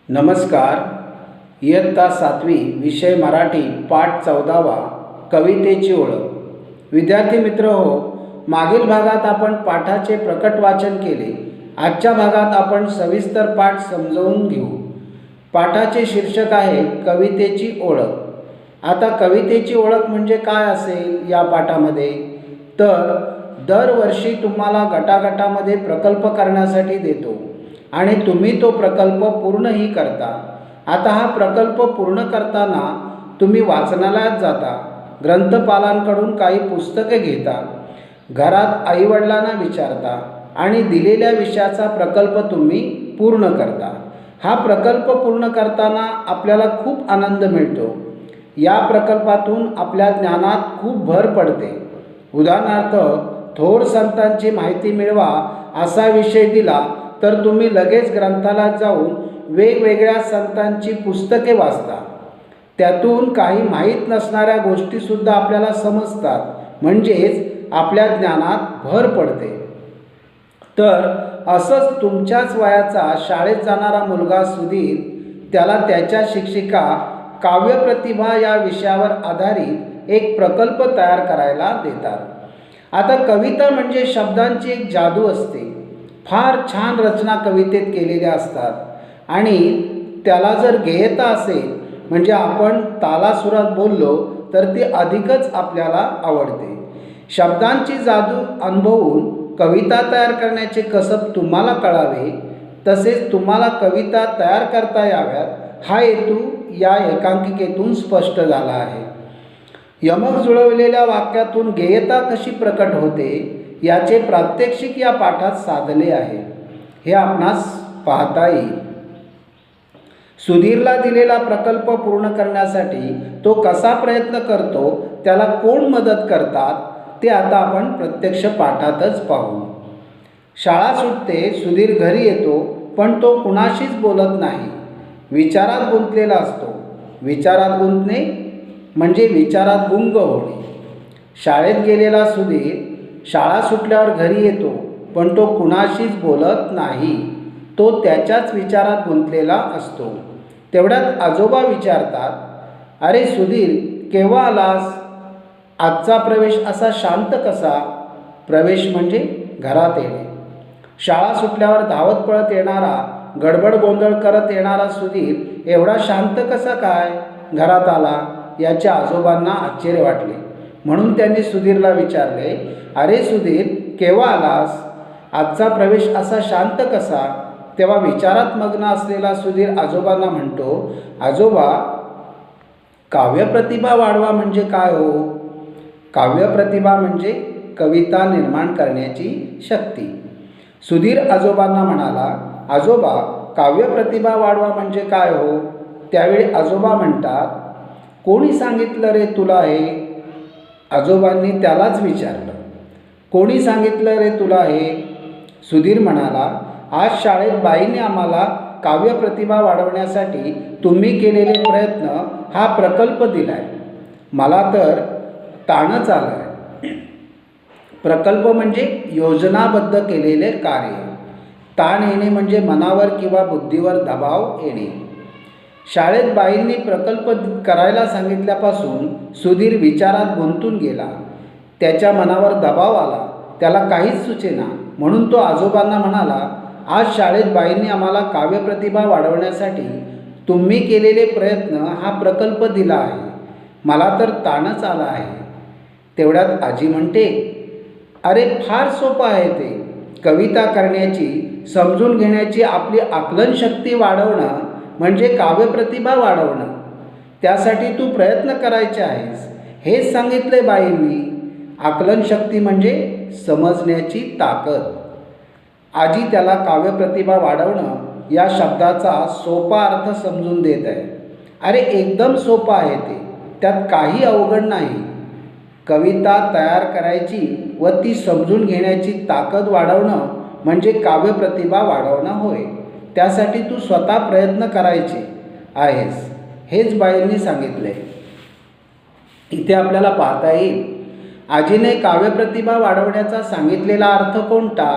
नमस्कार. इयत्ता 7वी विषय मराठी पाठ 14वा कवितेची ओळख. विद्यार्थी मित्र हो, मागील भागात आपण पाठाचे प्रकट वाचन केले. आजच्या भागात आपण सविस्तर पाठ समजावून घेऊ. पाठाचे शीर्षक आहे कवितेची ओळख. आता कवितेची ओळख म्हणजे काय असेल या पाठामध्ये, तर दरवर्षी तुम्हाला गटागटामध्ये प्रकल्प करण्यासाठी देतो आणि तुम्ही तो प्रकल्प पूर्णही करता. आता हा प्रकल्प पूर्ण करताना तुम्ही वाचनालयात जाता, ग्रंथपालांकडून काही पुस्तके घेता, घरात आईवडिलांना विचारता आणि दिलेल्या विषयाचा प्रकल्प तुम्ही पूर्ण करता. हा प्रकल्प पूर्ण करताना आपल्याला खूप आनंद मिळतो. या प्रकल्पातून आपल्या ज्ञानात खूप भर पडते. उदाहरणार्थ, थोर संतांची माहिती मिळवा असा विषय दिला तर तुम्ही लगेच ग्रंथालयात जाऊन वेगवेगळ्या संतांची पुस्तके वाचता. त्यातून काही माहीत नसणाऱ्या गोष्टीसुद्धा आपल्याला समजतात, म्हणजेच आपल्या ज्ञानात भर पडते. तर असंच तुमच्याच वयाचा शाळेत जाणारा मुलगा सुधीर, त्याला त्याच्या शिक्षिका काव्यप्रतिभा या विषयावर आधारित एक प्रकल्प तयार करायला देतात. आता कविता म्हणजे शब्दांची एक जादू असते. फार छान रचना कवितेत केलेल्या असतात आणि त्याला जर गेयता असेल, म्हणजे आपण तालासुरात बोललो, तर ती अधिकच आपल्याला आवडते. शब्दांची जादू अनुभवून कविता तयार करण्याचे कसब तुम्हाला कळावे, तसेच तुम्हाला कविता तयार करता याव्यात हा हेतू या एकांकिकेतून स्पष्ट झाला आहे. यमक जुळवलेल्या वाक्यातून गेयता कशी प्रकट होते याचे प्रात्यक्षिक या पाठात साधले आहे. हे आपणास पाहता येईल. सुधीरला दिलेला प्रकल्प पूर्ण करण्यासाठी तो कसा प्रयत्न करतो, त्याला कोण मदत करतात, ते आता आपण प्रत्यक्ष पाठातच पाहू. शाळा सुटते, सुधीर घरी येतो, पण तो कुणाशीच बोलत नाही. विचारात गुंतलेला असतो. विचारात गुंतणे म्हणजे विचारात गुंग होणे. शाळेत गेलेला सुधीर शाळा सुटल्यावर घरी येतो, पण तो कुणाशीच बोलत नाही. तो त्याच्याच विचारात गुंतलेला असतो. तेवढ्यात आजोबा विचारतात, अरे सुधीर, केव्हा आलास? आजचा प्रवेश असा शांत कसा? प्रवेश म्हणजे घरात येणे. शाळा सुटल्यावर धावत पळत येणारा, गडबड गोंधळ करत येणारा सुधीर एवढा शांत कसा काय घरात आला याचे आजोबांना आश्चर्य वाटले. म्हणून त्यांनी सुधीरला विचारले, अरे सुधीर, केव्हा आलास? आजचा प्रवेश असा शांत कसा? तेव्हा विचारात मग्न असलेला सुधीर आजोबांना म्हणतो, आजोबा, काव्यप्रतिभा वाढवा म्हणजे काय हो? काव्यप्रतिभा म्हणजे कविता निर्माण करण्याची शक्ती. सुधीर आजोबांना म्हणाला, आजोबा, काव्यप्रतिभा वाढवा म्हणजे काय हो? त्यावेळी आजोबा म्हणतात, कोणी सांगितलं रे तुला हे? आजोबांनी त्यालाच विचारलं, कोणी सांगितलं रे तुला हे? सुधीर म्हणाला, आज शाळेत बाईने आम्हाला काव्यप्रतिभा वाढवण्यासाठी तुम्ही केलेले प्रयत्न हा प्रकल्प दिलाय. मला तर ताणच आलाय. प्रकल्प म्हणजे योजनाबद्ध केलेले कार्य. ताण येणे म्हणजे मनावर किंवा बुद्धीवर दबाव येणे. शाळेत बाईंनी प्रकल्प करायला सांगितल्यापासून सुधीर विचारात गुंतून गेला. त्याच्या मनावर दबाव आला. त्याला काहीच सुचेना. म्हणून तो आजोबांना म्हणाला, आज शाळेत बाईंनी आम्हाला काव्यप्रतिभा वाढवण्यासाठी तुम्ही केलेले प्रयत्न हा प्रकल्प दिला आहे. मला तर ताणच आला आहे. तेवढ्यात आजी म्हणते, अरे फार सोपं आहे ते. कविता करण्याची, समजून घेण्याची आपली आकलनशक्ती वाढवणं म्हणजे काव्यप्रतिभा वाढवणं. त्यासाठी तू प्रयत्न करायचे आहेस. हेच सांगितले बाईंनी. आकलनशक्ती म्हणजे समजण्याची ताकद. आजी त्याला काव्यप्रतिभा वाढवणं या शब्दाचा सोपा अर्थ समजून देत आहे. अरे एकदम सोपं आहे ते. त्यात काही अवघड नाही. कविता तयार करायची व ती समजून घेण्याची ताकद वाढवणं म्हणजे काव्यप्रतिभा वाढवणं होय. त्यासाठी तू स्वतः प्रयत्न करायचे आहेस, हेच बाईंनी सांगितले. इथे आपल्याला पाहता येईल, आजीने काव्यप्रतिभा वाढवण्याचा सांगितलेला अर्थ कोणता?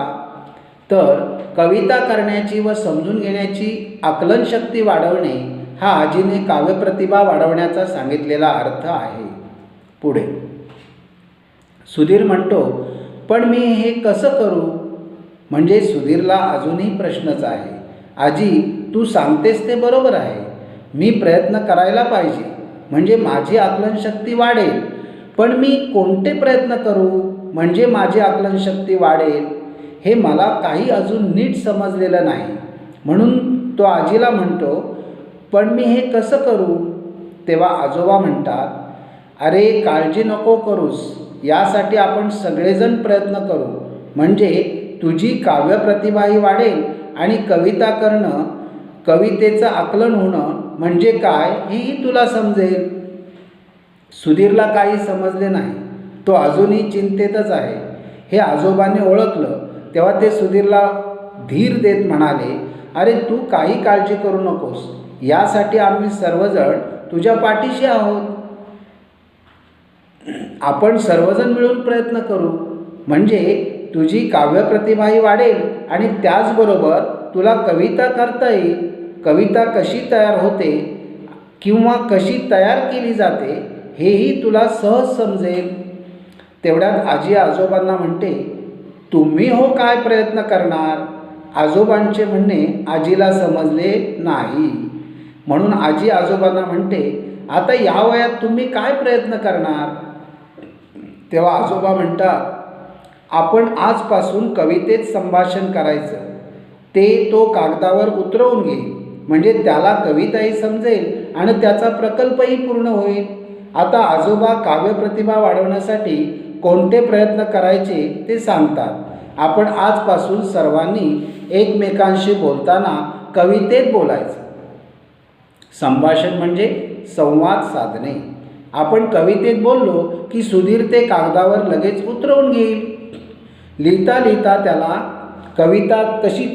तर कविता करण्याची व समजून घेण्याची आकलनशक्ती वाढवणे हा आजीने काव्यप्रतिभा वाढवण्याचा सांगितलेला अर्थ आहे. पुढे सुधीर म्हणतो, पण मी हे कसं करू? म्हणजे सुधीरला अजूनही प्रश्नच आहे. आजी, तू सांगतेस ते बरोबर आहे. मी प्रयत्न करायला पाहिजे म्हणजे माझी आकलनशक्ती वाढेल. पण मी कोणते प्रयत्न करू म्हणजे माझी आकलनशक्ती वाढेल हे मला काही अजून नीट समजलेलं नाही. म्हणून तो आजीला म्हणतो, पण मी हे कसं करू? तेव्हा आजोबा म्हणतात, अरे काळजी नको करूस, यासाठी आपण सगळेजण प्रयत्न करू. म्हणजे तुझी काव्यप्रतिभाही वाढेल आणि कविता करणं, कवितेचं आकलन होणं म्हणजे काय हेही तुला समजेल. सुधीरला काही समजले नाही. तो अजूनही चिंतेतच आहे. हे आजोबांनी ओळखलं तेव्हा ते सुधीरला धीर देत म्हणाले, अरे तू काही काळजी करू नकोस, यासाठी आम्ही सर्वजण तुझ्या पाठीशी आहोत. आपण सर्वजण मिळून प्रयत्न करू म्हणजे तुझी काव्यप्रतिभाही वाढेल आणि त्याचबरोबर तुला कविता करता येईल. कविता कशी तयार होते किंवा कशी तयार केली जाते हेही तुला सहज समजेल. तेवढ्यात आजी आजोबांना म्हणते, तुम्ही हो काय प्रयत्न करणार? आजोबांचे म्हणणे आजीला समजले नाही. म्हणून आजी आजोबांना म्हणते, आता या वयात तुम्ही काय प्रयत्न करणार? तेव्हा आजोबा म्हणतात, आपण आजपासून कवितेत संभाषण करायचं. ते तो कागदावर उतरवून घेईल म्हणजे त्याला कविताही समजेल आणि त्याचा प्रकल्पही पूर्ण होईल. आता आजोबा काव्यप्रतिभा वाढवण्यासाठी कोणते प्रयत्न करायचे ते सांगतात. आपण आजपासून सर्वांनी एकमेकांशी बोलताना कवितेत बोलायचं. संभाषण म्हणजे संवाद साधणे. आपण कवितेत बोललो की सुधीर ते कागदावर लगेच उतरवून घेईल. लिहिता लिहिता त्याला कविता कशी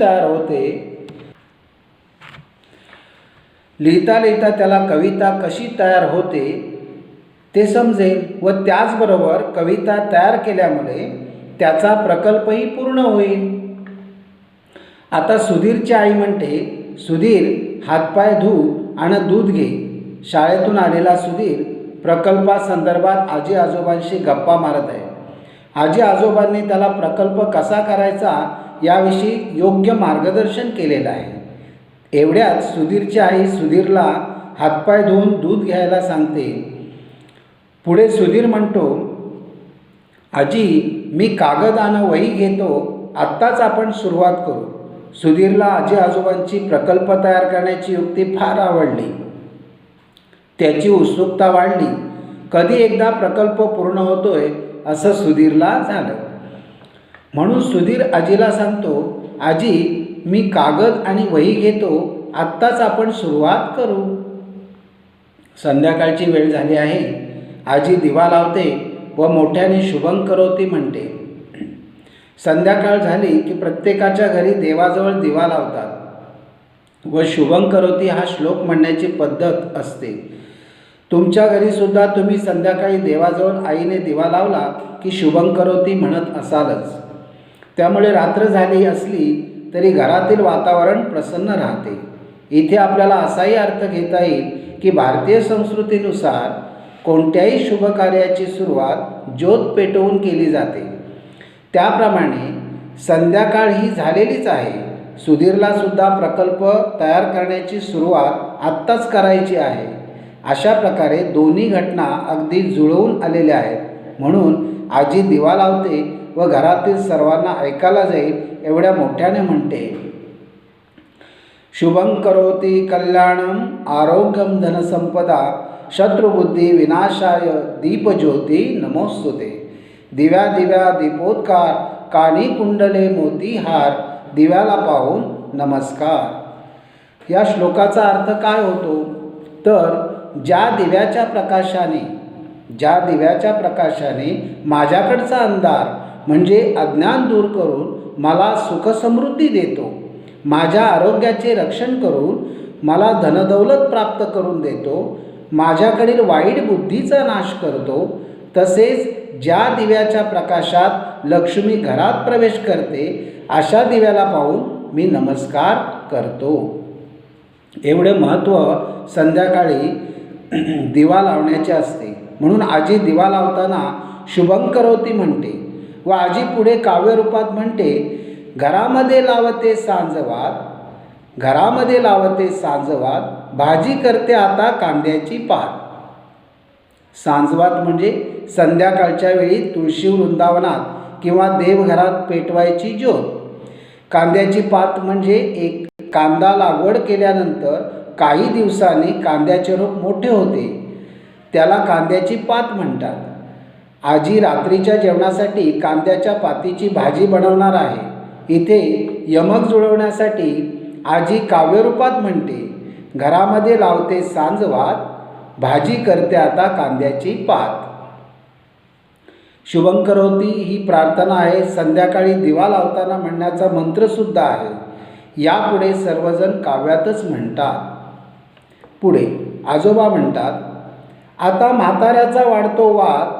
तयार होते ते समजेल व त्याचबरोबर कविता तयार केल्यामुळे त्याचा प्रकल्पही पूर्ण होईल. आता सुधीरची आई म्हणते, सुधीर हातपाय धू आणि दूध घे. शाळेतून आलेला सुधीर प्रकल्पासंदर्भात आजी आजोबांशी गप्पा मारत आहे. आजी आजोबांनी त्याला प्रकल्प कसा करायचा याविषयी योग्य मार्गदर्शन केलेलं आहे. एवढ्यात सुधीरची आई सुधीरला हातपाय धुवून दूध घ्यायला सांगते. पुढे सुधीर म्हणतो, आजी मी कागद आणि वही घेतो, आत्ताच आपण सुरुवात करू. सुधीरला आजी आजोबांची प्रकल्प तयार करण्याची युक्ती फार आवडली. त्याची उत्सुकता वाढली. कधी एकदा प्रकल्प पूर्ण होतोय असं सुधीरला झालं. म्हणून सुधीर आजीला सांगतो, आजी मी कागद आणि वही घेतो, आत्ताच आपण सुरुवात करू. संध्याकाळची वेळ झाली आहे. आजी दिवा लावते व मोठ्याने शुभं करोती म्हणते. संध्याकाळ झाली की प्रत्येकाच्या घरी देवाजवळ दिवा लावतात व शुभं करोती हा श्लोक म्हणण्याची पद्धत असते. तुमच्या घरीसुद्धा तुम्ही संध्याकाळी देवाजवळ आईने दिवा लावला की शुभं करोती म्हणत असालच. त्यामुळे रात्र झाली असली तरी घरातील वातावरण प्रसन्न राहते. इथे आपल्याला असाही अर्थ घेता येईल की भारतीय संस्कृतीनुसार कोणत्याही शुभकार्याची सुरुवात ज्योत पेटवून केली जाते. त्याप्रमाणे संध्याकाळ ही झालेलीच आहे. सुधीरलासुद्धा प्रकल्प तयार करण्याची सुरुवात आत्ताच करायची आहे. अशा प्रकारे दोन्ही घटना अगदी जुळवून आलेल्या आहेत. म्हणून आजी दिवा लावते व घरातील सर्वांना ऐकायला जाईल एवढ्या मोठ्याने म्हणते, शुभं करोति कल्याणम आरोग्यम धनसंपदा शत्रुबुद्धी विनाशाय दीपज्योती नमोस्तुते. दिव्या दिव्या दीपोत्कार कानी कुंडले मोतीहार दिव्याला पाहून नमस्कार. या श्लोकाचा अर्थ काय होतो तर ज्या दिव्याच्या प्रकाशाने माझ्याकडचा अंधार म्हणजे अज्ञान दूर करून मला सुखसमृद्धी देतो, माझ्या आरोग्याचे रक्षण करून मला धनदौलत प्राप्त करून देतो, माझ्याकडील वाईट बुद्धीचा नाश करतो, तसेच ज्या दिव्याच्या प्रकाशात लक्ष्मी घरात प्रवेश करते अशा दिव्याला पाहून मी नमस्कार करतो. एवढे महत्त्व संध्याकाळी दिवा लावण्याचे असते. म्हणून आजी दिवा लावताना शुभंकरोती म्हणते व आजी पुढे काव्यरूपात म्हणते, घरामध्ये लावते सांजवात, भाजी करते आता कांद्याची पात. सांजवात म्हणजे संध्याकाळच्या वेळी तुळशी वृंदावनात किंवा देवघरात पेटवायची ज्योत. कांद्याची पात म्हणजे एक कांदा लागवड केल्यानंतर काही दिवसांनी कांद्याचे रोप मोठे होते, त्याला कांद्याची पात म्हणतात. आजी रात्रीच्या जेवणासाठी कांद्याच्या पातीची भाजी बनवणार आहे. इथे यमक जुळवण्यासाठी आजी काव्यरूपात म्हणते, घरामध्ये लावते सांजवात, भाजी करते आता कांद्याची पात. शुभंकरोती ही प्रार्थना आहे. संध्याकाळी दिवा लावताना म्हणण्याचा मंत्रसुद्धा आहे. यापुढे सर्वजण काव्यातच म्हणतात. पुढे आजोबा म्हणतात, आता म्हाताऱ्याचा वाढतो वात,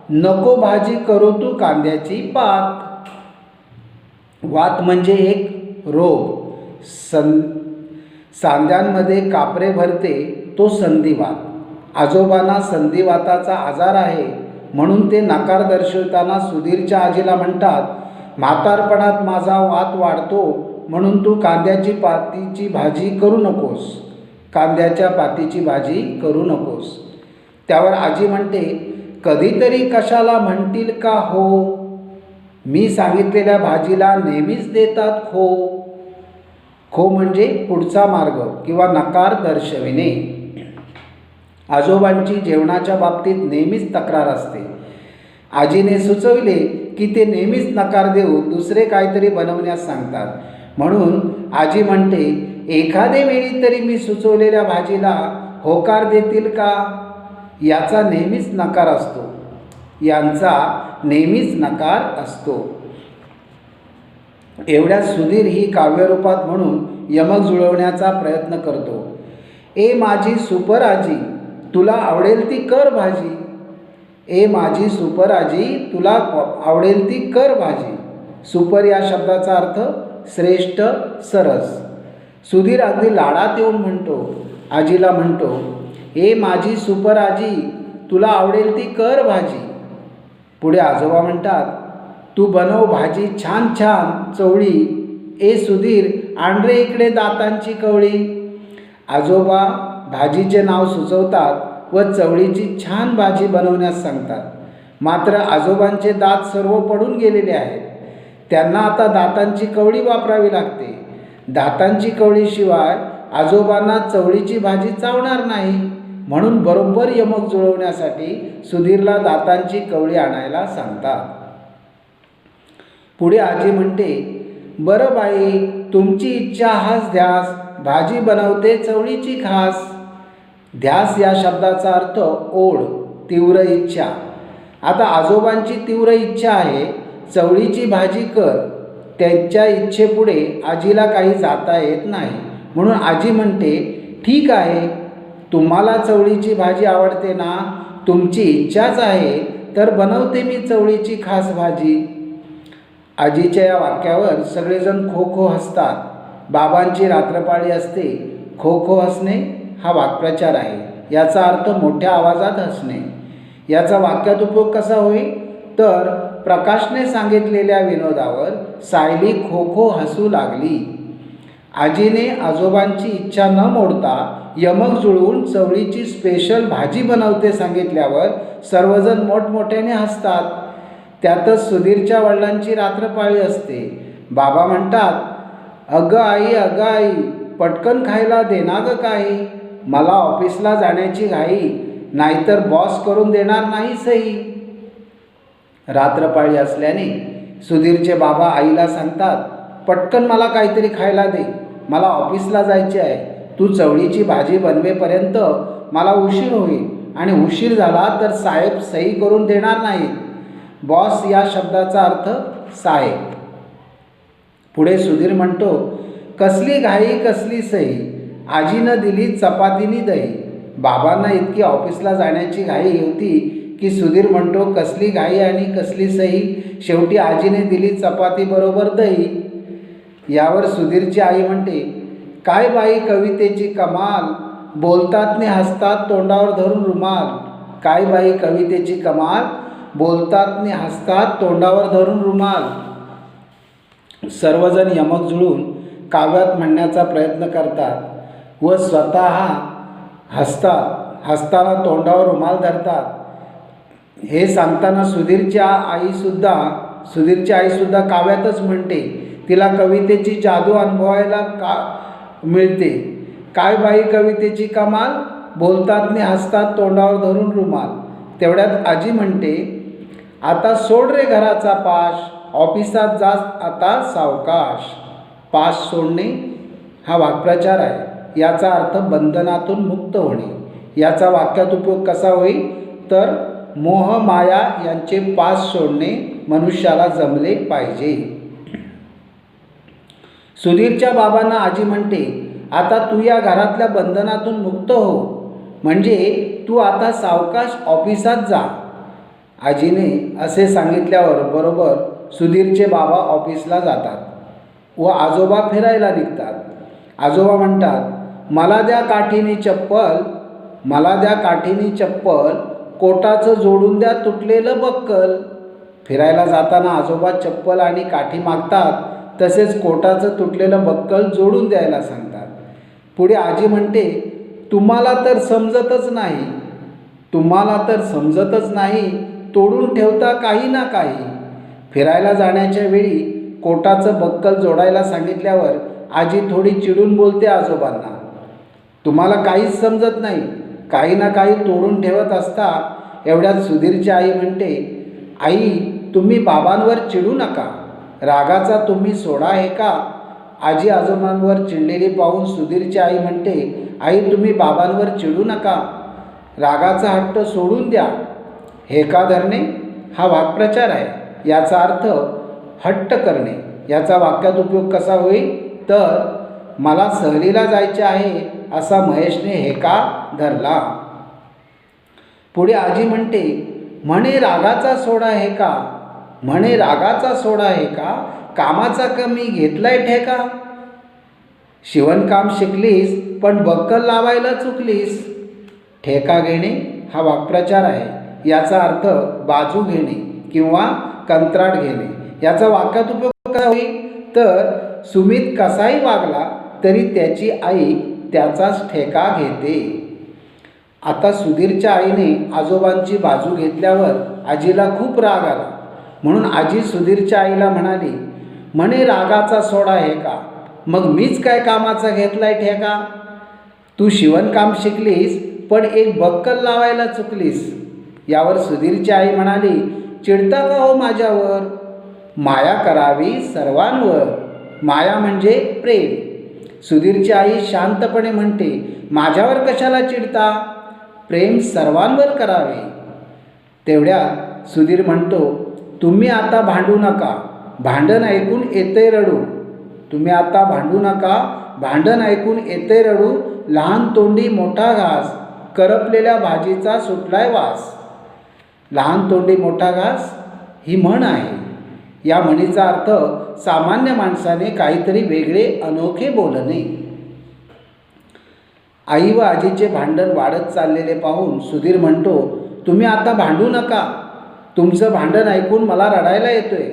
नको भाजी करू तू कांद्याची पात. वात म्हणजे एक रोग. सांध्यांमध्ये कापरे भरते तो संधिवात. आजोबांना संधिवाताचा आजार आहे म्हणून ते नकार दर्शवताना सुधीरच्या आजीला म्हणतात, म्हातारपणात माझा वात वाढतो म्हणून तू कांद्याची पातीची भाजी करू नकोस, कांद्याच्या पातीची भाजी करू नकोस. त्यावर आजी म्हणते, कधीतरी कशाला म्हणतील का हो, मी सांगितलेल्या भाजीला नेहमीच देतात खो. खो म्हणजे पुढचा मार्ग किंवा नकार दर्शविणे. आजोबांची जेवणाच्या बाबतीत नेहमीच तक्रार असते. आजीने सुचविले की ते नेहमीच नकार देऊन दुसरे काहीतरी बनवण्यास सांगतात. म्हणून आजी म्हणते, एखादे वेळी तरी मी सुचवलेल्या भाजीला होकार देतील का. यांचा नेहमीच नकार असतो. एवढ्यात सुधीर ही काव्यरूपात म्हणून यमक जुळवण्याचा प्रयत्न करतो. ए माझी सुपर आजी, तुला आवडेल ती कर भाजी. ए माझी सुपर आजी, तुला आवडेल ती कर भाजी. सुपर या शब्दाचा अर्थ श्रेष्ठ, सरस. सुधीर अगदी लाडात येऊन आजीला म्हणतो, ए माझी सुपर आजी, तुला आवडेल ती कर भाजी. पुढे आजोबा म्हणतात, तू बनव भाजी छान छान चवळी. ए सुधीर, आण रे इकडे दातांची कवळी. आजोबा भाजीचे नाव सुचवतात व चवळीची छान भाजी बनवण्यास सांगतात. मात्र आजोबांचे दात सर्व पडून गेलेले आहेत. त्यांना आता दातांची कवळी वापरावी लागते. दातांची कवळीशिवाय आजोबांना चवळीची भाजी चावणार नाही. म्हणून बरोबर यमक जुळवण्यासाठी सुधीरला दातांची कवळी आणायला सांगतात. पुढे आजी म्हणते, बरं बाई, तुमची इच्छा हाच ध्यास, भाजी बनवते चवळीची खास. ध्यास या शब्दाचा अर्थ ओढ, तीव्र इच्छा. आता आजोबांची तीव्र इच्छा आहे, चवळीची भाजी कर. त्यांच्या इच्छेपुढे आजीला काही जाता येत नाही. म्हणून आजी म्हणते, ठीक आहे, तुम्हाला चवळीची भाजी आवडते ना, तुमची इच्छाच आहे, तर बनवते मी चवळीची खास भाजी. आजीच्या या वाक्यावर सगळेजण खो खो हसतात. बाबांची रात्रपाळी असते. खो खो हसणे हा वाक्प्रचार आहे. याचा अर्थ मोठ्या आवाजात हसणे. याचा वाक्यात उपयोग कसा होईल तर, प्रकाशने सांगितलेल्या विनोदावर सायली खो खो हसू लागली. आजीने आजोबांची इच्छा न मोडता यमक जुळवून चवळीची स्पेशल भाजी बनवते सांगितल्यावर सर्वजण मोठमोठ्याने हसतात. त्यातच सुधीरच्या वडिलांची रात्रपाळी असते. बाबा म्हणतात, अगं आई, पटकन खायला दे ना गं काही, मला ऑफिसला जाण्याची घाई, नाहीतर बॉस करून देणार नाही सही. रात्रपाळी असल्याने सुधीरचे बाबा आईला सांगतात, पटकन मला काहीतरी खायला दे, मला ऑफिसला जायचे आहे. तू चवळीची भाजी बनवेपर्यंत मला उशीर होईल आणि उशीर झाला तर साहेब सही करून देणार नाहीत. बॉस या शब्दाचा अर्थ साहेब. पुढे सुधीर म्हणतो, कसली घाई कसली सही, आजीनं दिली चपातीनी दही. बाबांना इतकी ऑफिसला जाण्याची घाई होती की सुधीर म्हणतो, कसली घाई आणि कसली सही, शेवटी आजीने दिली चपाती बरोबर दही. यावर सुधीरची आई म्हणते, काय बाई कवितेची कमाल, बोलतात ने हसतात तोंडावर धरून रुमाल. काय बाई कवितेची कमाल, बोलतात ने हसतात तोंडावर धरून रुमाल. सर्वजण यमक जुळून काव्यात म्हणण्याचा प्रयत्न करतात व स्वतः हसताना तोंडावर रुमाल धरतात. हे सांगताना सुधीरची आईसुद्धा काव्यातच म्हणते. तिला कवितेची जादू अनुभवायला मिळते. काय बाई कवितेची कमाल, बोलतात ने हसतात तोंडावर धरून रुमाल. तेवढ्यात आजी म्हणते, आता सोड रे घराचा पाश, ऑफिसात जास आता सावकाश. पाश सोडणे हा वाक्प्रचार आहे. याचा अर्थ बंधनातून मुक्त होणे. याचा वाक्यात उपयोग कसा होईल तर मोह माया यांचे पाश सोडणे मनुष्याला जमले पाहिजे. सुधीरच्या बाबांना आजी म्हणते, आता तू या घरातल्या बंधनातून मुक्त हो, म्हणजे तू आता सावकाश ऑफिसात जा. आजीने असे सांगितल्यावर बरोबर सुधीरचे बाबा ऑफिसला जातात व आजोबा फिरायला निघतात. आजोबा म्हणतात, मला द्या काठीनी चप्पल, कोटाचं जोडून द्या तुटलेलं बक्कल. फिरायला जाताना आजोबा चप्पल आणि काठी मागतात, तसेच कोटाचं तुटलेलं बक्कल जोडून द्यायला सांगतात. पुढे आजी म्हणते, तुम्हाला तर समजतच नाही, तोडून ठेवता काही ना काही. फिरायला जाण्याच्या वेळी कोटाचं बक्कल जोडायला सांगितल्यावर आजी थोडी चिडून बोलते आजोबांना, तुम्हाला काहीच समजत नाही, काही ना काही तोडून ठेवत असता. एवढ्यात सुधीरची आई म्हणते, आई तुम्ही बाबांवर चिडू नका, रागाचा तुम्ही सोडा हे का. आजी आजोबांवर चिडलेली पाहून सुधीरची आई म्हणते, आई तुम्ही बाबांवर चिडू नका, रागाचा हट्ट सोडून द्या. हे का धरणे हा वाक्प्रचार आहे. याचा अर्थ हट्ट करणे. याचा वाक्यात उपयोग कसा होईल तर मला सहलीला जायचे आहे असा महेशने हे का धरला. पुढे आजी म्हणते, म्हणे रागाचा सोडा हे का, कामाचा कमी घेतलाय ठेका. शिवणकाम शिकलीस पण बक्कल लावायला चुकलीस. ठेका घेणे हा वाक्प्रचार आहे. याचा अर्थ बाजू घेणे किंवा कंत्राट घेणे. याचा वाक्यात उपयोग कसा होईल तर सुमित कसाही वागला तरी त्याची आई त्याचाच ठेका घेते. आता सुधीरच्या आईने आजोबांची बाजू घेतल्यावर आजीला खूप राग आला. म्हणून आजी सुधीरच्या आईला म्हणाली, म्हणे रागाचा सोडा हे का, मग मीच काय कामाचा घेतलाय ठेका. तू शिवणकाम शिकलीस पण एक बक्कल लावायला चुकलीस. यावर सुधीरची आई म्हणाली, चिडता का हो माझ्यावर, माया करावी सर्वांवर. माया म्हणजे प्रेम. सुधीरची आई शांतपणे म्हणते, माझ्यावर कशाला चिडता, प्रेम सर्वांवर करावे. तेवढ्यात सुधीर म्हणतो, तुम्ही आता भांडू नका, भांडण ऐकून येते रडू. भांडण ऐकून येते रडू, लहान तोंडी मोठा घास, करपलेल्या भाजीचा सुटलाय वास. लहान तोंडी मोठा घास ही म्हण आहे. या म्हणीचा अर्थ सामान्य माणसाने काहीतरी वेगळे अनोखे बोलणे. आई व आजीचे भांडण वाढत चाललेले पाहून सुधीर म्हणतो, तुम्ही आता भांडू नका, तुमचं भांडण ऐकून मला रडायला येतोय.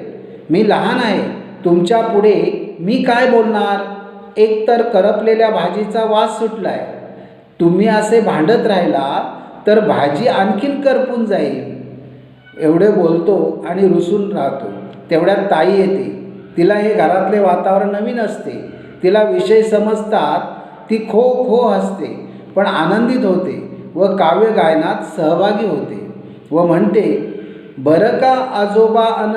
मी लहान आहे, तुमच्या पुढे मी काय बोलणार. एकतर करपलेल्या भाजीचा वास सुटलाय. तुम्ही असे भांडत राहिला तर भाजी आणखीन करपून जाईल. एवढे बोलतो आणि रुसून राहतो. तेवढ्यात ताई येते. तिला हे घरातले वातावरण नवीन असते. तिला विषय समजतात. ती खो खो हसते पण आनंदित होते व काव्य गायनात सहभागी होते व म्हणते, बरं का आजोबा अन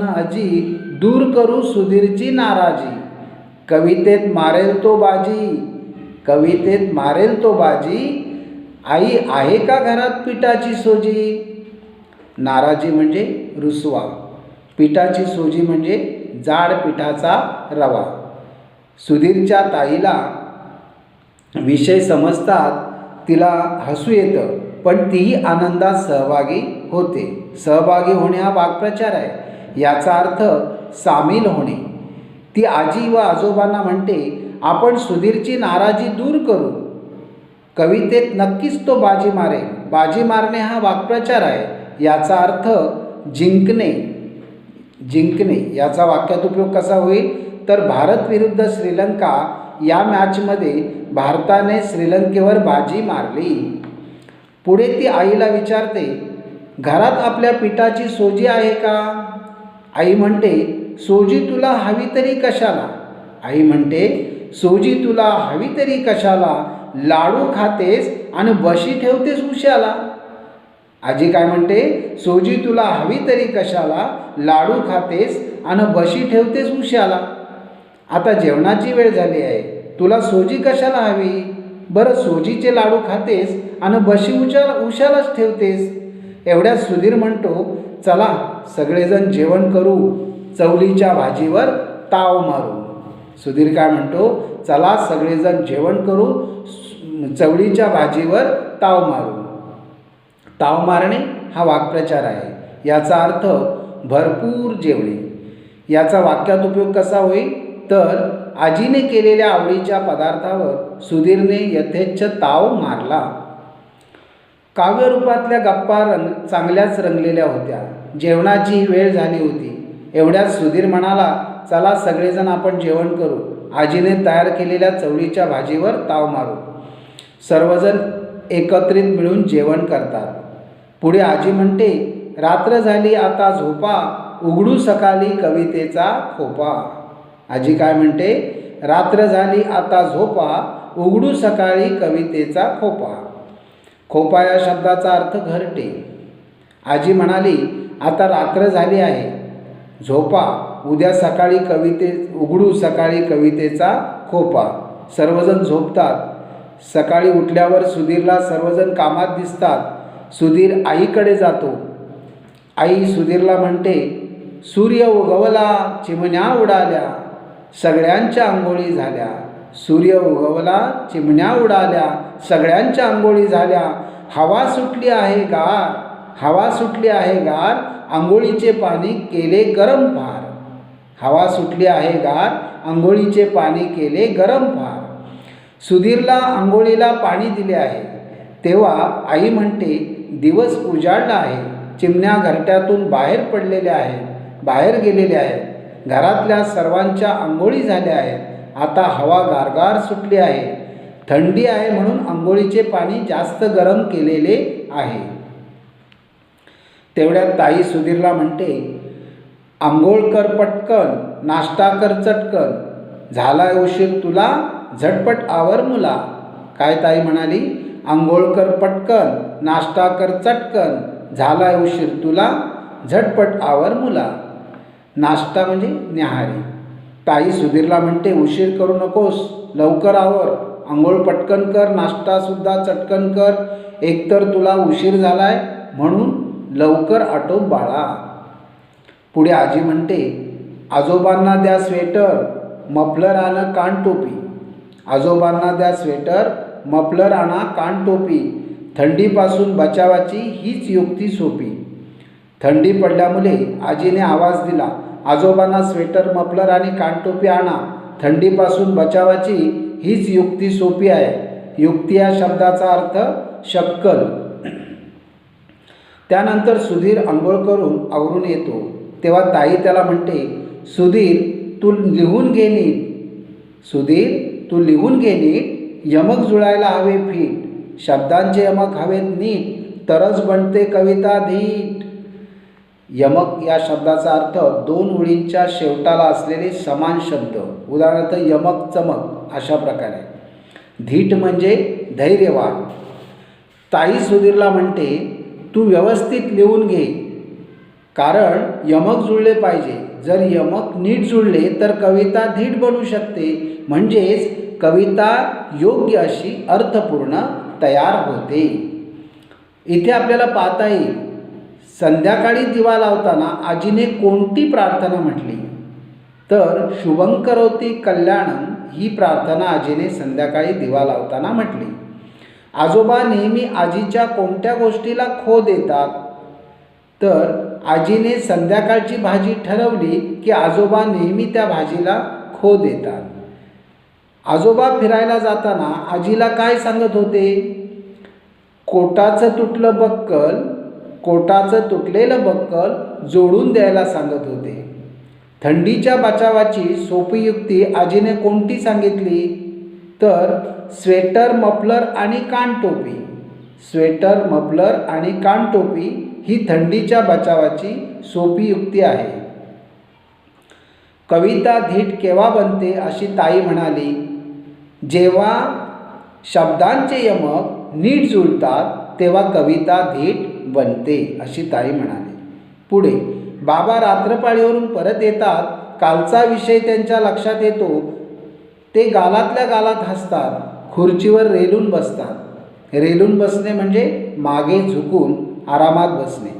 आजी, दूर करू सुधीरची नाराजी. कवितेत मारेल तो बाजी, आई आहे का घरात पिठाची सोजी. नाराजी म्हणजे रुसवा, पिठाची सोजी म्हणजे जाड पिठाचा रवा. सुधीरच्या ताईला विषय समजतात. तिला हसू येतं पण तीही आनंदात सहभागी होते. सहभागी होणे हा वाक्प्रचार आहे. याचा अर्थ सामील होणे. ती आजी व आजोबांना म्हणते, आपण सुधीरची नाराजी दूर करू. कवितेत नक्कीच तो बाजी मारेल. बाजी मारणे हा वाक्प्रचार आहे. याचा अर्थ जिंकणे. जिंकणे याचा वाक्यात उपयोग कसा होईल तर भारत विरुद्ध श्रीलंका या मॅचमध्ये भारताने श्रीलंकेवर बाजी मारली. पुढे ती आईला विचारते, घरात आपल्या पिठाची सोजी आहे का? आई म्हणते, सोजी तुला हवी तरी कशाला? आई म्हणते, सोजी तुला हवी तरी कशाला? लाडू खातेस आणि बशी ठेवतेस उशाला. आजी काय म्हणते, सोजी तुला हवी तरी कशाला? लाडू खातेस आणि बशी ठेवतेस उशाला. आता जेवणाची वेळ झाली आहे, तुला सोजी कशाला हवी? बरं, सोजीचे लाडू खातेस आणि बशी उशालाच ठेवतेस. एवढ्यात सुधीर म्हणतो, चला सगळेजण जेवण करू, चवळीच्या भाजीवर ताव मारू. सुधीर काय म्हणतो, चला सगळेजण जेवण करू, चवळीच्या भाजीवर ताव मारू. ताव मारणे हा वाक्प्रचार आहे. याचा अर्थ भरपूर जेवणे. याचा वाक्यात उपयोग कसा होईल तर आजीने केलेल्या आवडीच्या पदार्थावर सुधीरने यथेच्छ ताव मारला. काव्यरूपातल्या गप्पा चांगल्याच रंगलेल्या होत्या. जेवणाची वेळ झाली होती. एवढ्यात सुधीर म्हणाला, चला सगळेजण आपण जेवण करू. आजीने तयार केलेल्या चवळीच्या भाजीवर ताव मारू. सर्वजण एकत्रित मिळून जेवण करतात. पुढे आजी म्हणते, रात्र झाली आता झोपा, उघडू सकाळी कवितेचा खोपा. आजी काय म्हणते, रात्र झाली आता झोपा, उघडू सकाळी कवितेचा खोपा. खोपा या शब्दाचा अर्थ घरटे. आजी म्हणाली, आता रात्र झाली आहे, झोपा, उद्या सकाळी उघडू सकाळी कवितेचा खोपा. सर्वजण झोपतात. सकाळी उठल्यावर सुधीरला सर्वजण कामात दिसतात. सुधीर आईकडे जातो. आई सुधीरला म्हणते, सूर्य उगवला, चिमण्या उडाल्या, सगळ्यांच्या अंघोळी झाल्या. सूर्य उगवला, चिमण्या उडाल्या, सगळ्यांच्या अंघोळी झाल्या. हवा सुटली आहे गार, हवा सुटली आहे गार, अंघोळीचे पाणी केले गरम फार. हवा सुटली आहे गार, अंघोळीचे पाणी केले गरम फार. सुधीरला अंघोळीला पाणी दिले आहे. तेव्हा आई म्हणते, दिवस उजाडला आहे, चिमण्या घरट्यातून बाहेर पडलेल्या आहेत, बाहेर गेलेल्या आहेत. घरातल्या सर्वांच्या अंघोळी झाल्या आहेत. आता हवा गारगार सुटली आहे. थंडी आहे म्हणून अंघोळीचे पाणी जास्त गरम केलेले आहे. तेवढ्यात ताई सुधीरला म्हणते, अंघोळ कर पटकन, नाश्ता कर चटकन, झालाय उशीर तुला, झटपट आवर मुला. काय ताई म्हणाली, अंघोळ कर पटकन, नाश्ता कर चटकन, झालाय उशीर तुला, झटपट आवर मुला. नाश्ता म्हणजे न्याहारी. ताई सुधीरला म्हणते, उशीर करू नकोस, लवकर आवर, अंघोळ पटकन कर, नाश्तासुद्धा चटकन कर, एकतर तुला उशीर झालाय म्हणून लवकर आटोप बाळा. पुढे आजी म्हणते, आजोबांना द्या स्वेटर, मफलर आणा कानटोपी. आजोबांना द्या स्वेटर, मफलर आणा कानटोपी, थंडीपासून बचावाची हीच युक्ती सोपी. थंडी पडल्यामुळे आजीने आवाज दिला, आजोबांना स्वेटर, मफलर आणि कानटोपी आणा, थंडीपासून बचावाची हीच युक्ती सोपी आहे. युक्ती या शब्दाचा अर्थ शक्कल. त्यानंतर सुधीर अंघोळ करून आवरून येतो. तेव्हा ताई त्याला म्हणते, सुधीर तू लिहून घे नीट, सुधीर तू लिहून घे नीट, यमक जुळायला हवे फीट, शब्दांचे यमक हवेत नीट, तरच बनते कविता धीट. यमक या शब्दाचा अर्थ दोन ओळींच्या शेवटाला असलेले समान शब्द. उदाहरणार्थ यमक चमक अशा प्रकारे. धीट म्हणजे धैर्यवान. ताई सुधीरला म्हणते, तू व्यवस्थित लिहून घे, कारण यमक जुळले पाहिजे. जर यमक नीट जुळले तर कविता धीट बनू शकते, म्हणजेच कविता योग्य अशी अर्थपूर्ण तयार होते. इथे आपल्याला पाहता येईल, संध्याकाळी दिवा लावताना आजीने कोणती प्रार्थना म्हटली तर शुभंकरोती कल्याणम ही प्रार्थना आजीने संध्याकाळी दिवा लावताना म्हटली. आजोबा नेहमी आजीच्या कोणत्या गोष्टीला खो देतात तर आजीने संध्याकाळची भाजी ठरवली की आजोबा नेहमी त्या भाजीला खो देतात. आजोबा फिरायला जाताना आजीला काय सांगत होते? कोटाचं तुटलेलं बक्कल जोडून द्यायला सांगत होते. थंडीच्या बचावाची सोपी युक्ती आजीने कोणती सांगितली? तर स्वेटर, मफलर आणि कानटोपी. स्वेटर, मफलर आणि कानटोपी ही थंडीच्या बचावाची सोपी युक्ती आहे. कविता धीट केव्हा बनते अशी ताई म्हणाली? जेव्हा शब्दांचे यमक नीट जुळतात तेव्हा कविता धीट बनते अशी ताई म्हणाली. पुढे बाबा रात्रपाळीवरून परत येतात. कालचा विषय त्यांच्या लक्षात येतो. ते गालातल्या गालात हसतात. खुर्चीवर रेलून बसतात. रेलून बसणे म्हणजे मागे झुकून आरामात बसणे.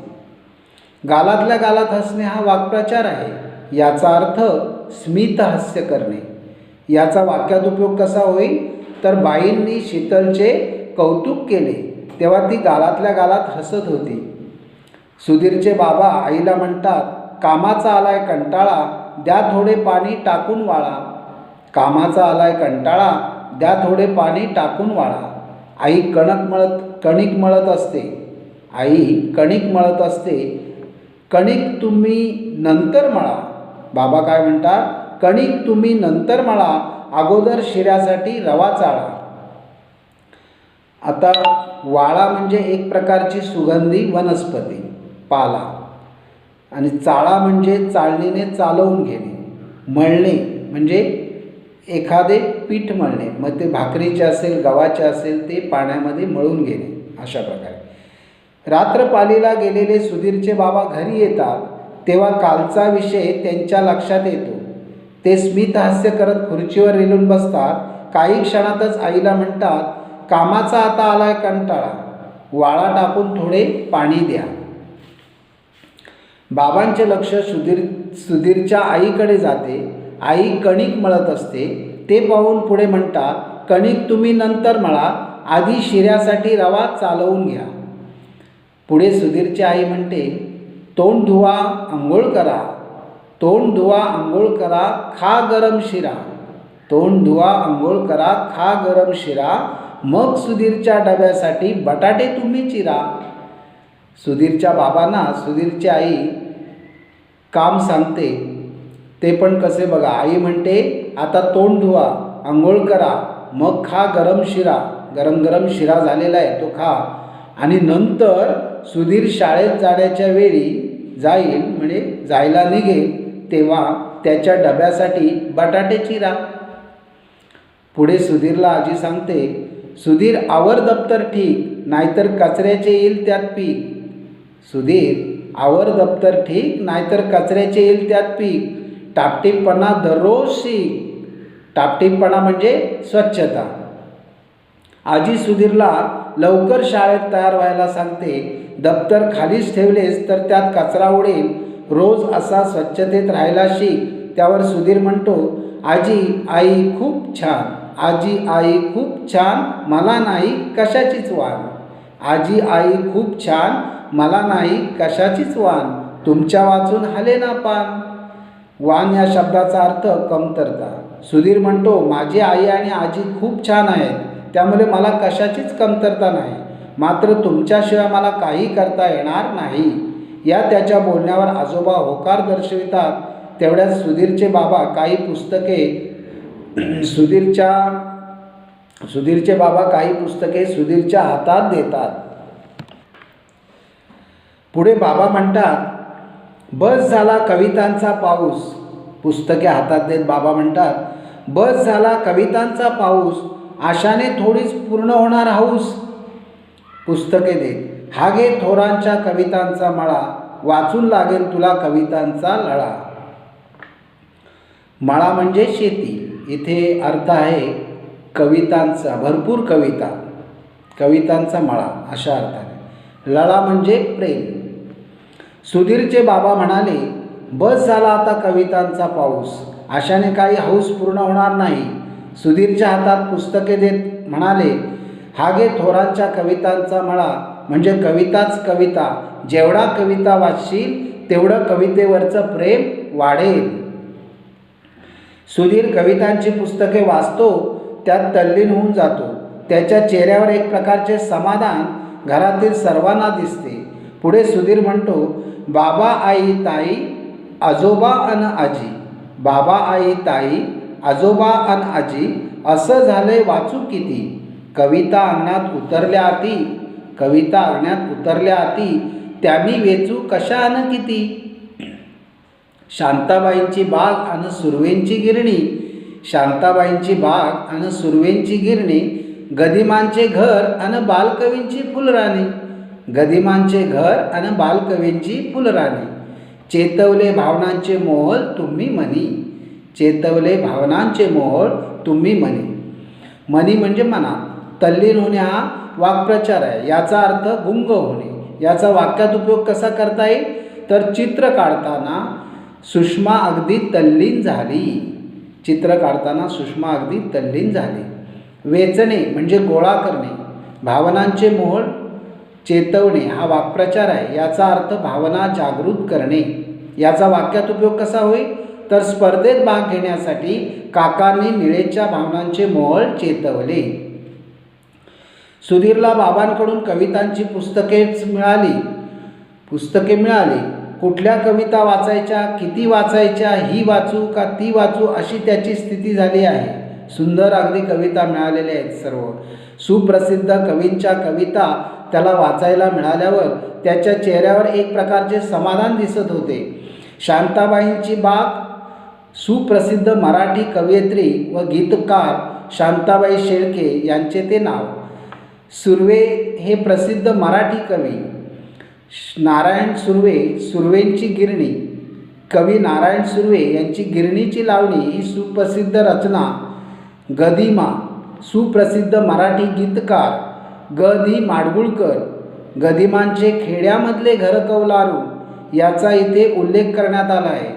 गालातल्या गालात हसणे हा वाक्प्रचार आहे. याचा अर्थ स्मित हास्य करणे. याचा वाक्यात उपयोग कसा होईल? तर बाईंनी शीतलचे कौतुक केले तेव्हा ती गालातल्या गालात हसत होती. सुधीरचे बाबा आईला म्हणतात, कामाचा आलाय कंटाळा, द्या थोडे पाणी टाकून वाळा. कामाचा आलाय कंटाळा, द्या थोडे पाणी टाकून वाळा. आई कणिक मळत असते. कणिक तुम्ही नंतर मळा. बाबा काय म्हणतात? कणिक तुम्ही नंतर मळा, अगोदर शिऱ्यासाठी रवा चाळा. आता वाळा म्हणजे एक प्रकारची सुगंधी वनस्पती, पाला. आणि चाळा म्हणजे चाळणीने चालवून घेणे. मळणे म्हणजे एखादे पीठ मळणे, मग ते भाकरीचे असेल, गव्हाचे असेल, ते पाण्यामध्ये मळून घेणे. अशा प्रकारे रात्रपालीला गेलेले सुधीरचे बाबा घरी येतात तेव्हा कालचा विषय त्यांच्या लक्षात येतो. ते स्मित हास्य करत खुर्चीवर रेलून बसतात. काही क्षणातच आईला म्हणतात, कामाचा आता आलाय कंटाळा, वाळा टाकून थोडे पाणी द्या. बाबांचे लक्ष सुधीरच्या आईकडे जाते. आई कणिक मळत असते. ते पाहून पुढे म्हणतात, कणिक तुम्ही नंतर मळा, आधी शिऱ्यासाठी रवा चालवून घ्या. पुढे सुधीरची आई म्हणते, तोंड धुवा, आंघोळ करा. तोंड धुवा, आंघोळ करा, खा गरम शिरा. तोंड धुवा, आंघोळ करा, खा गरम शिरा. मग सुधीरच्या डब्यासाठी बटाटे तुम्ही चिरा. सुधीरच्या बाबांना सुधीरची आई काम सांगते. ते पण कसे बघा. आई म्हणते, आता तोंड धुवा, आंघोळ करा, मग खा गरम शिरा. गरम गरम शिरा झालेला आहे तो खा. आणि नंतर सुधीर शाळेत जाण्याच्या वेळी म्हणजे जायला निघेल तेव्हा त्याच्या डब्यासाठी बटाटे चिरा. पुढे सुधीरला आजी सांगते, सुधीर आवर दप्तर ठीक, नाहीतर कचऱ्याचे येईल त्यात पीक. सुधीर आवर दप्तर ठीक, नाहीतर कचऱ्याचे येईल त्यात पीक. टापटीपणा दररोज शिक. टापटीपणा म्हणजे स्वच्छता. आजी सुधीरला लवकर शाळेत तयार व्हायला सांगते. दप्तर खालीच ठेवलेस तर त्यात कचरा उडेल. रोज असा स्वच्छतेत राहायला शिक. त्यावर सुधीर म्हणतो, आजी आई खूप छान. आजी आई खूप छान, मला नाही कशाचीच वाण. आजी आई खूप छान, मला नाही कशाचीच वाण. तुमच्या वाचून हले ना पान. वाण या शब्दाचा अर्थ कमतरता. सुधीर म्हणतो, माझी आई आणि आजी खूप छान आहेत, त्यामुळे मला कशाचीच कमतरता नाही. मात्र तुमच्याशिवाय मला काही करता येणार नाही. या त्याच्या बोलण्यावर आजोबा होकार दर्शवितात. तेवढ्यात सुधीरचे बाबा काही पुस्तके सुधीरच्या हातात देतात. पुढे बाबा म्हणतात, बस झाला कवितांचा पाऊस. पुस्तके हातात देत बाबा म्हणतात, बस झाला कवितांचा पाऊस, आशाने थोडीच पूर्ण होणार हौस. पुस्तके देत, हा घे थोरांच्या कवितांचा मळा, वाचून लागेल तुला कवितांचा लळा. मळा म्हणजे शेती. इथे अर्थ आहे कवितांचा, भरपूर कवितांचा मळा अशा अर्थाने. लळा म्हणजे प्रेम. सुधीरचे बाबा म्हणाले, बस झाला आता कवितांचा पाऊस, आशाने काही हौस पूर्ण होणार नाही. सुधीरच्या हातात पुस्तके देत म्हणाले, हा घे थोरांच्या कवितांचा मळा, म्हणजे कविताच कविता. जेवढा कविता वाचशील तेवढं कवितेवरचं प्रेम वाढेल. सुधीर कवितांची पुस्तके वाचतो, त्यात तल्लीन होऊन जातो. त्याच्या चेहऱ्यावर एक प्रकारचे समाधान घरातील सर्वांना दिसते. पुढे सुधीर म्हणतो, बाबा आई ताई आजोबा अन आजी, बाबा आई ताई आजोबा अन आजी, असं झालंय वाचू किती. कविता अंगणात उतरल्या आती, कविता अंगणात उतरल्या आती, त्यामी वेचू कशा अन किती. शांताबाईंची बाग आणि सुर्वेंची गिरणी, शांताबाईंची बाग आणि सुर्वेंची गिरणी, गदिमांचे घर आणि बालकवींची फुलराणी, गदिमांचे घर आणि बालकवींची फुलराणी. चेतवले भावनांचे मोहोळ तुम्ही मनी, चेतवले भावनांचे मोहोळ तुम्ही मनी. मनी म्हणजे मनात. तल्लीन होणे हा वाक्प्रचार आहे. याचा अर्थ गुंग होणे. याचा वाक्यात उपयोग कसा करता येईल, तर चित्र काढताना सुषमा अगदी तल्लीन झाली, चित्र काढताना सुषमा अगदी तल्लीन झाली. वेचणे म्हणजे गोळा करणे. भावनांचे मोहोळ चेतवणे हा वाक्प्रचार आहे. याचा अर्थ भावना जागृत करणे. याचा वाक्यात उपयोग कसा होईल, तर स्पर्धेत भाग घेण्यासाठी काकांनी निळेच्या भावनांचे मोहोळ चेतवले. सुधीरला बाबांकडून कवितांची पुस्तके मिळाली. कुठल्या कविता वाचायच्या, किती वाचायच्या, ही वाचू का ती वाचू, अशी त्याची स्थिती झाली आहे. सुंदर अगदी कविता मिळालेल्या आहेत सर्व. सुप्रसिद्ध कवींच्या कविता त्याला वाचायला मिळाल्यावर त्याच्या चेहऱ्यावर एक प्रकारचे समाधान दिसत होते. शांताबाईंची बाग, सुप्रसिद्ध मराठी कवयित्री व गीतकार शांताबाई शेळके यांचे ते नाव. सुर्वे हे प्रसिद्ध मराठी कवी. नारायण सुर्वे, सुर्वेंची गिरणी, कवी नारायण सुर्वे यांची गिरणीची लावणी ही सुप्रसिद्ध रचना. गदिमा, सुप्रसिद्ध मराठी गीतकार ग दी माडगुळकर, गदिमांचे खेड्यामधले घर कौलारू, याचा इथे उल्लेख करण्यात आला आहे.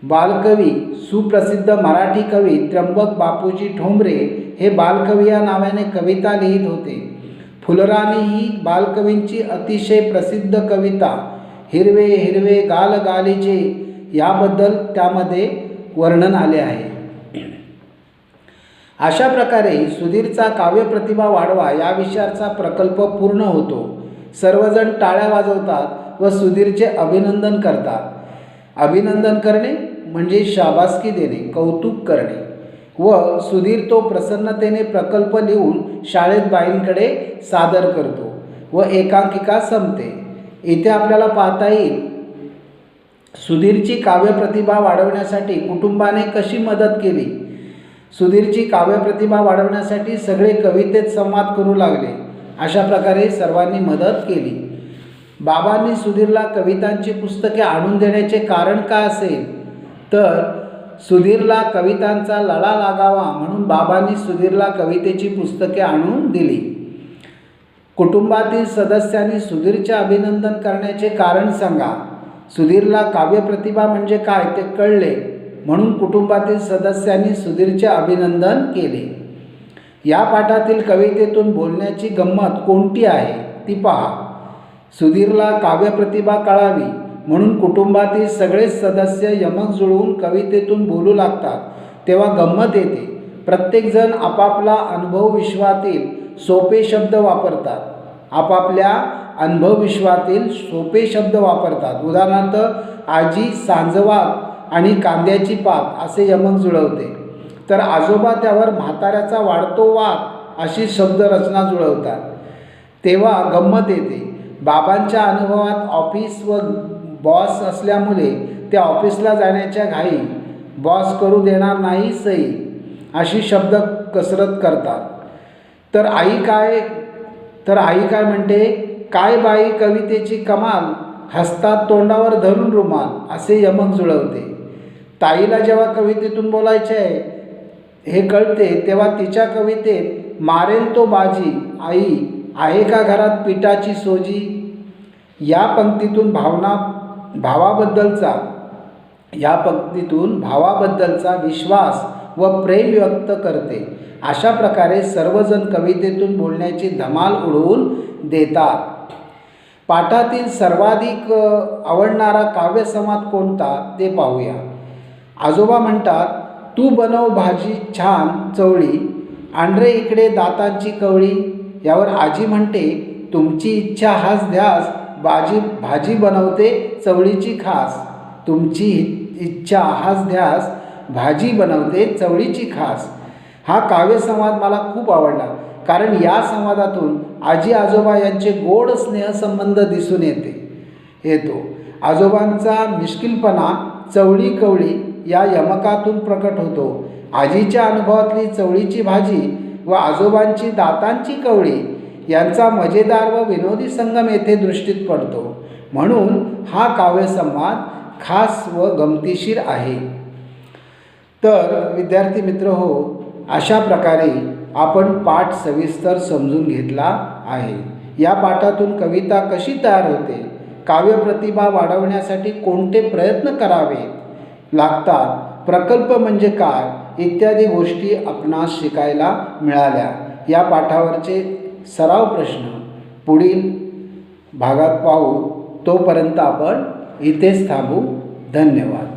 बालकवी, सुप्रसिद्ध मराठी कवी त्र्यंबक बापूजी ठोंबरे हे बालकवी या नावाने कविता लिहित होते. फुलराणी ही बालकवींची अतिशय प्रसिद्ध कविता. हिरवे हिरवे गाल गालीचे याबद्दल त्यामध्ये वर्णन आले आहे. अशा प्रकारे सुधीरचा काव्यप्रतिभा वाढवा या विषयाचा प्रकल्प पूर्ण होतो. सर्वजण टाळ्या वाजवतात व सुधीरचे अभिनंदन करतात. अभिनंदन करणे म्हणजे शाबासकी देणे, कौतुक करणे. व सुधीर तो प्रसन्नतेने प्रकल्प लिहून शाळेत बाईंकडे सादर करतो व एकांकिका संपते. इथे आपल्याला पाहता येईल सुधीरची काव्यप्रतिभा वाढवण्यासाठी कुटुंबाने कशी मदत केली. सुधीरची काव्यप्रतिभा वाढवण्यासाठी सगळे कवितेत संवाद करू लागले. अशा प्रकारे सर्वांनी मदत केली. बाबांनी सुधीरला कवितांची पुस्तके आणून देण्याचे कारण काय असेल, तर सुधीरला कवितांचा लळा लागावा म्हणून बाबांनी सुधीरला कवितेची पुस्तके आणून दिली. कुटुंबातील सदस्यांनी सुधीरचे अभिनंदन करण्याचे कारण सांगा. सुधीरला काव्यप्रतिभा म्हणजे काय ते कळले म्हणून कुटुंबातील सदस्यांनी सुधीरचे अभिनंदन केले. या पाठातील कवितेतून बोलण्याची गंमत कोणती आहे ती पहा. सुधीरला काव्यप्रतिभा कळावी म्हणून कुटुंबातील सगळेच सदस्य यमक जुळवून कवितेतून बोलू लागतात, तेव्हा गंमत येते. प्रत्येकजण आपापला अनुभव विश्वातील सोपे शब्द वापरतात. आपापल्या अनुभव विश्वातील सोपे शब्द वापरतात. उदाहरणार्थ आजी सांजवात आणि कांद्याची पात असे यमक जुळवते, तर आजोबा त्यावर म्हाताऱ्याचा वाढतो वात अशी शब्दरचना जुळवतात. तेव्हा गंमत येते. बाबांच्या अनुभवात ऑफिस व बॉस असल्यामुळे ते ऑफिसला जाण्याच्या घाई बॉस करू देणार नाही सई अशी शब्द कसरत करतात. तर आई काय म्हणते, काय बाई कवितेची कमाल, हसतात तोंडावर धरून रुमाल असे यमक जुळवते. ताईला जेव्हा कवितेतून बोलायचे आहे हे कळते तेव्हा तिच्या कवितेत मारेल तो बाजी, आई आहे का घरात पिठाची सोजी या पंक्तीतून भावाबद्दलचा विश्वास व प्रेम व्यक्त करते. अशा प्रकारे सर्वजण कवितेतून बोलण्याची धमाल उडवून देतात. पाठातील सर्वाधिक आवडणारा काव्यसंवाद कोणता ते पाहूया. आजोबा म्हणतात, तू बनव भाजी छान चवळी, आण रे इकडे दातांची कवळी. यावर आजी म्हणते, तुमची इच्छा हाच ध्यास, भाजी बनवते चवळीची खास. तुमची इच्छा हाच ध्यास, भाजी बनवते चवळीची खास. हा काव्यसंवाद मला खूप आवडला, कारण या संवादातून आजी आजोबा यांचे गोड स्नेहसंबंध दिसून येतो. आजोबांचा मिश्किलपणा चवळी कवळी या यमकातून प्रकट होतो. आजीच्या अनुभवातली चवळीची भाजी व आजोबांची दातांची कवळी यांचा मजेदार व विनोदी संगम येथे दृष्टीस पडतो. म्हणून हा काव्यसंवाद खास व गमतीशीर आहे. तर विद्यार्थी मित्र हो, अशा प्रकारे आपण पाठ सविस्तर समजून घेतला आहे. या पाठातून कविता कशी तयार होते, काव्यप्रतिभा वाढवण्यासाठी कोणते प्रयत्न करावे लागतात, प्रकल्प म्हणजे काय इत्यादी गोष्टी आपणास शिकायला मिळाल्या. या पाठावरचे सराव प्रश्न पुढील भागात पाहू. तोपर्यंत आपण इथेच थांबू. धन्यवाद.